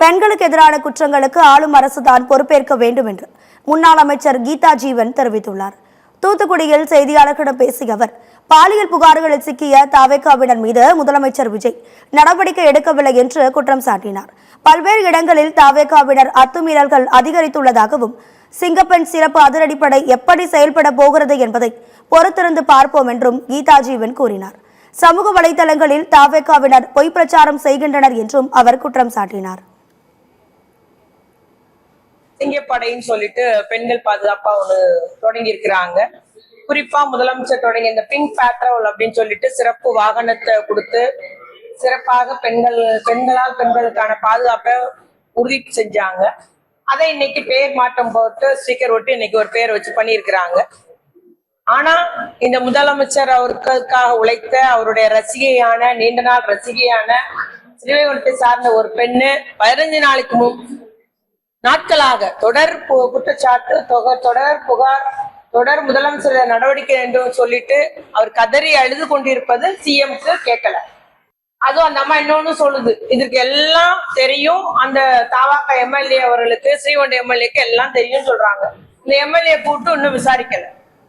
பெண்களுக்கு எதிரான குற்றங்களுக்கு ஆளும் அரசுதான் பொறுப்பேற்க வேண்டும் என்று முன்னாள் அமைச்சர் கீதா ஜீவன் தெரிவித்துள்ளார். தூத்துக்குடியில் செய்தியாளர்களிடம் பேசிய அவர், பாலியல் புகார்களில் சிக்கிய தவேகாவினர் மீது முதலமைச்சர் விஜய் நடவடிக்கை எடுக்கவில்லை என்று குற்றம் சாட்டினார். பல்வேறு இடங்களில் தவேகாவினர் அத்துமீறல்கள் அதிகரித்துள்ளதாகவும், சிங்கப்பெண் சிறப்பு அதிரடிப்படை எப்படி செயல்பட போகிறது என்பதை பொறுத்திருந்து பார்ப்போம் என்றும் கீதா ஜீவன் கூறினார். சமூக வலைதளங்களில் தவேகாவினர் பொய் பிரச்சாரம் செய்கின்றனர் என்றும் அவர் குற்றம் சாட்டினார். சிங்கப்படைன்னு சொல்லிட்டு பெண்கள் பாதுகாப்பா ஒண்ணு தொடங்கி இருக்கிறாங்க. குறிப்பா முதலமைச்சர் தொடங்கி இந்த பிங்க் பேட்ரோல் அப்படின்னு சொல்லிட்டு சிறப்பு வாகனத்தை கொடுத்து சிறப்பாக பெண்களால் பெண்களுக்கான பாதுகாப்பை உறுதி செஞ்சாங்க. அதை இன்னைக்கு பேர் மாற்றம் போட்டு ஸ்டிக்கர் ஒட்டி இன்னைக்கு ஒரு பேர் வச்சு பண்ணியிருக்கிறாங்க. ஆனா இந்த முதலமைச்சர் அவருக்காக உழைத்த அவருடைய ரசிகையான நீண்ட நாள் ரசிகையான ஸ்ரீவைகுண்டத்தை சார்ந்த ஒரு பெண்ணு 15 நாட்களாக தொடர் குற்றச்சாட்டு தொடர் புகார் தொடர் முதலமைச்சர் நடவடிக்கை என்று சொல்லிட்டு அவர் கதறி அழுது கொண்டிருப்பது சிஎம்க்கு கேட்கல. அதுவும் அந்த அம்மா இன்னொன்னு சொல்லுது, இதுக்கு எல்லாம் தெரியும், அந்த தவாக எம்எல்ஏ அவர்களுக்கு ஸ்ரீவைகுண்டம் எம்எல்ஏக்கு எல்லாம் தெரியும் சொல்றாங்க. இந்த எம்எல்ஏ கூட்டு இன்னும் விசாரிக்கல.